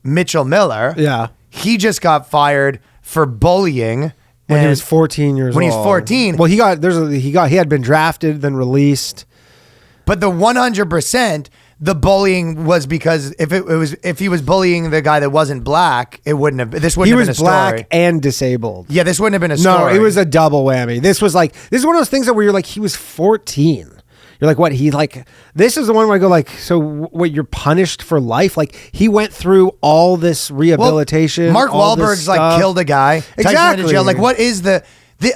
Mitchell Miller. Yeah. He just got fired for bullying. When he was 14 years old. When he's 14. Well, he had been drafted, then released. But the 100%, the bullying was because if he was bullying the guy that wasn't black, this wouldn't have been a story. He was black and disabled. Yeah, this wouldn't have been a story. No, it was a double whammy. This is one of those things where you're like, he was 14. You're like, what? This is the one where I go like, so what, you're punished for life? Like, he went through all this rehabilitation. Mark Wahlberg's like killed a guy. Exactly. To jail. Like, what is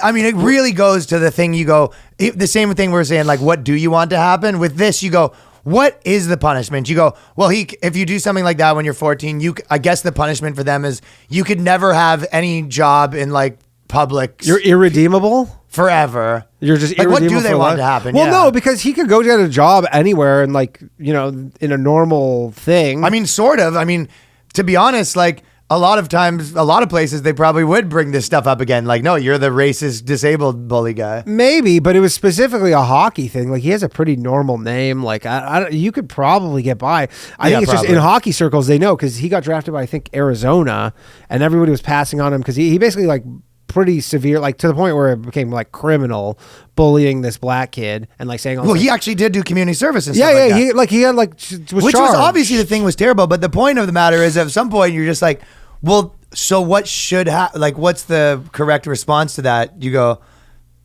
I mean, it really goes to the thing you go, the same thing we're saying, like, what do you want to happen? With this, you go, what is the punishment? You go, well, if you do something like that when you're 14, I guess the punishment for them is you could never have any job in like public. You're irredeemable? Forever. You're just like, irredeemable. What do they want to happen? Well, no, because he could go get a job anywhere and like, in a normal thing. I mean, sort of. I mean, to be honest, like a lot of times, a lot of places, they probably would bring this stuff up again. Like, no, you're the racist, disabled bully guy. Maybe, but it was specifically a hockey thing. Like, he has a pretty normal name. Like, you could probably get by. I think it's just in hockey circles, they know, because he got drafted by, I think, Arizona, and everybody was passing on him because he basically like pretty severe, like to the point where it became like criminal, bullying this black kid and like saying, he actually did do community service and stuff. Yeah, he had like which charged. Was obviously the thing was terrible. But the point of the matter is, at some point, you're just like, well, so what should happen? Like, what's the correct response to that? You go,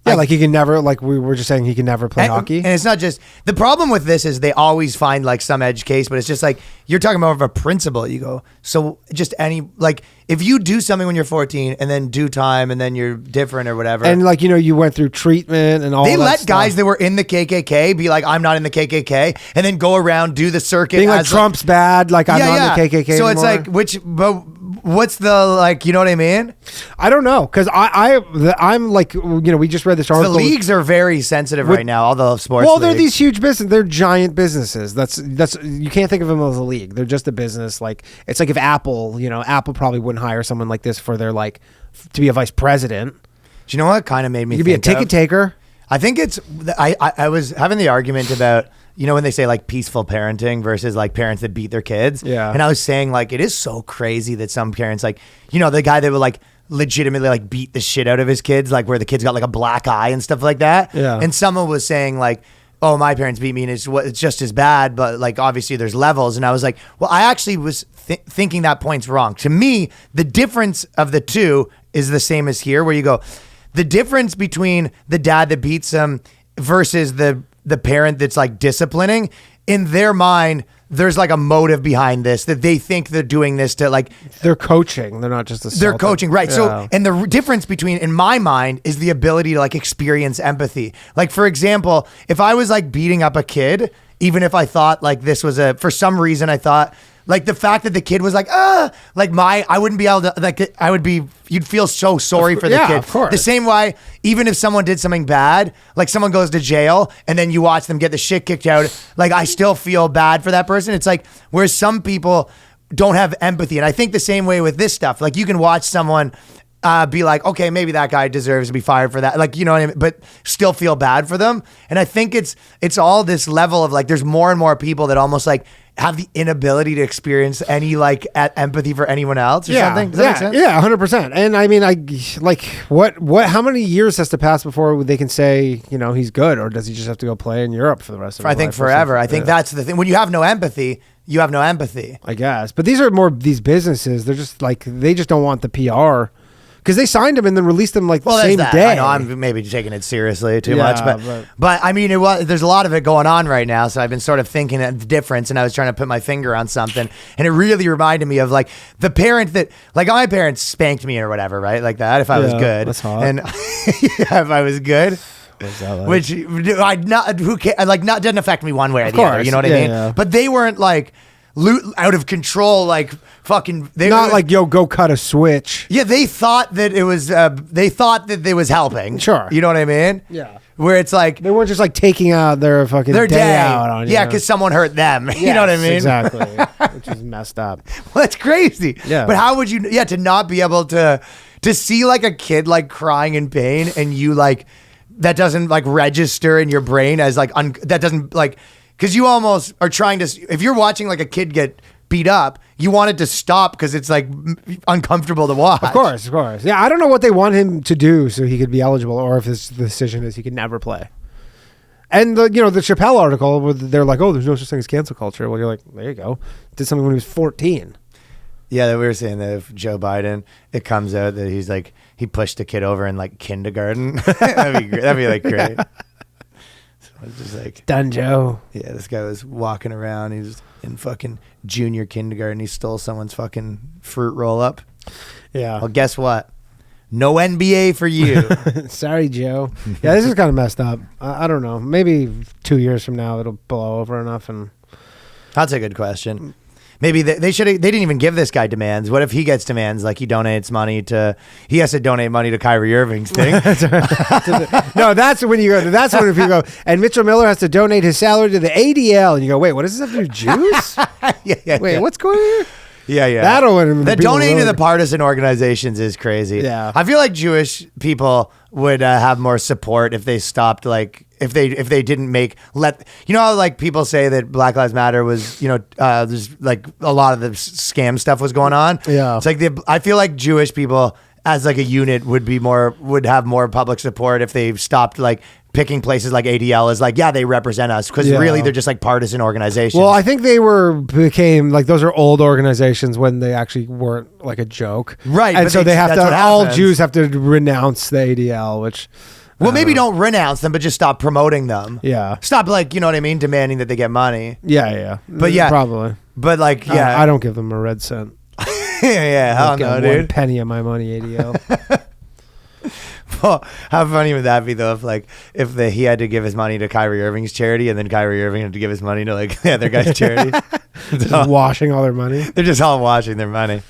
yeah, like he can never, like we were just saying, he can never play hockey. And it's not just, the problem with this is they always find like some edge case, but it's just like, you're talking about a principle. You go, so just like, if you do something when you're 14 and then do time and then you're different or whatever. And like, you went through treatment and all that. They let stuff. guys that were in the KKK be like, I'm not in the KKK, and then go around, do the circuit. Being like, Trump's bad, like I'm not in the KKK So anymore. it's like, what's the, like, you know what I mean? I don't know, because I'm like, we just read this article. The leagues are very sensitive right now, all the sports Well, leagues. they're these huge businesses. They're giant businesses. That's you can't think of them as a league. They're just a business. Like, it's like if Apple, Apple probably wouldn't hire someone like this for their like to be a vice president. Do you know what kind of made me You'd be a ticket taker. I think it's I was having the argument about, when they say like peaceful parenting versus like parents that beat their kids. Yeah. And I was saying like, it is so crazy that some parents like, the guy that would like legitimately like beat the shit out of his kids, like where the kid's got like a black eye and stuff like that. Yeah. And someone was saying like, oh, my parents beat me and it's just as bad, but like obviously there's levels. And I was like, well, I actually was thinking that point's wrong. To me, the difference of the two is the same as here, where you go, the difference between the dad that beats him versus the parent that's like disciplining, in their mind, there's like a motive behind this, that they think they're doing this to like, they're coaching. They're not just assaulting. They're coaching, right? Yeah. So, and the difference between, in my mind, is the ability to like experience empathy. Like, for example, if I was like beating up a kid, even if I thought like this was for some reason I thought like the fact that the kid was like, I wouldn't be able to, like, you'd feel so sorry for the kid. Of course. The same way, even if someone did something bad, like someone goes to jail and then you watch them get the shit kicked out, like I still feel bad for that person. It's like, whereas some people don't have empathy. And I think the same way with this stuff, like you can watch someone be like, okay, maybe that guy deserves to be fired for that. Like, you know what I mean? But still feel bad for them. And I think it's all this level of like, there's more and more people that almost like have the inability to experience any like empathy for anyone else or something. Does that make sense? Yeah, 100%. And I mean, how many years has to pass before they can say, he's good, or does he just have to go play in Europe for the rest of his life? I think forever. I think that's the thing. When you have no empathy, you have no empathy. I guess. But these are more these businesses. They're just like, they just don't want the PR. Because they signed him and then released him like the same day. I know I'm maybe taking it seriously too much, but I mean, there's a lot of it going on right now. So I've been sort of thinking of the difference, and I was trying to put my finger on something, and it really reminded me of like the parent that, like, my parents spanked me or whatever, right? Like that, if I was good, that's hot. And if I was good. Like? Which who cares? Like, didn't affect me one way or the other. You know what I mean? Yeah. But they weren't like out of control, like fucking. They not like, yo, go cut a switch. Yeah, they thought that it was. They thought that it was helping. Sure, you know what I mean? Yeah. Where it's like they weren't just like taking out their fucking day out on you. Yeah, because someone hurt them. Yes, you know what I mean? Exactly. Which is messed up. Well, that's crazy. Yeah. But how would you? Yeah, to not be able to see like a kid like crying in pain, and you like that doesn't like register in your brain as like that doesn't like, because you almost are trying to. If you're watching like a kid get beat up, you want it to stop because it's like uncomfortable to watch. Of course. Yeah, I don't know what they want him to do so he could be eligible, or if his decision is he could never play. And the Chappelle article where they're like, oh, there's no such thing as cancel culture. Well, you're like, there you go. Did something when he was 14. Yeah, that we were saying that if Joe Biden, it comes out that he's like, he pushed a kid over in like kindergarten. That'd be great. That'd be like great. So it's just like, done, Joe. Yeah, this guy was walking around. He was in fucking junior kindergarten. He stole someone's fucking fruit roll up. Yeah. Well, guess what? No NBA for you. Sorry, Joe. Yeah, this is kind of messed up. I don't know. Maybe 2 years from now it'll blow over enough. And that's a good question. Maybe they should. They didn't even give this guy demands. What if he gets demands? Like he has to donate money to Kyrie Irving's thing. No, that's when you go. That's when if you go. And Mitchell Miller has to donate his salary to the ADL, and you go, wait, what does this have to do with Jews? Wait, what's going on here? Yeah. That'll win. The donating to the partisan organizations is crazy. Yeah. I feel like Jewish people would have more support if they stopped, like, if they didn't how like people say that Black Lives Matter was, there's like a lot of the scam stuff was going on. Yeah. It's like I feel like Jewish people as like a unit would have more public support if they stopped like picking places like ADL as like, yeah, they represent us, because really they're just like partisan organizations. Well, I think they became like, those are old organizations when they actually weren't like a joke, right? And so all Jews have to renounce the ADL, which. Well, maybe don't renounce them, but just stop promoting them. Yeah. Stop, like, you know what I mean? Demanding that they get money. Yeah. But yeah. Probably. But like, yeah. I don't give them a red cent. Yeah, hell no, dude. 1 penny of my money, ADL. Well, how funny would that be, though, if he had to give his money to Kyrie Irving's charity and then Kyrie Irving had to give his money to, like, the other guy's charity? Just washing all their money. They're just all washing their money.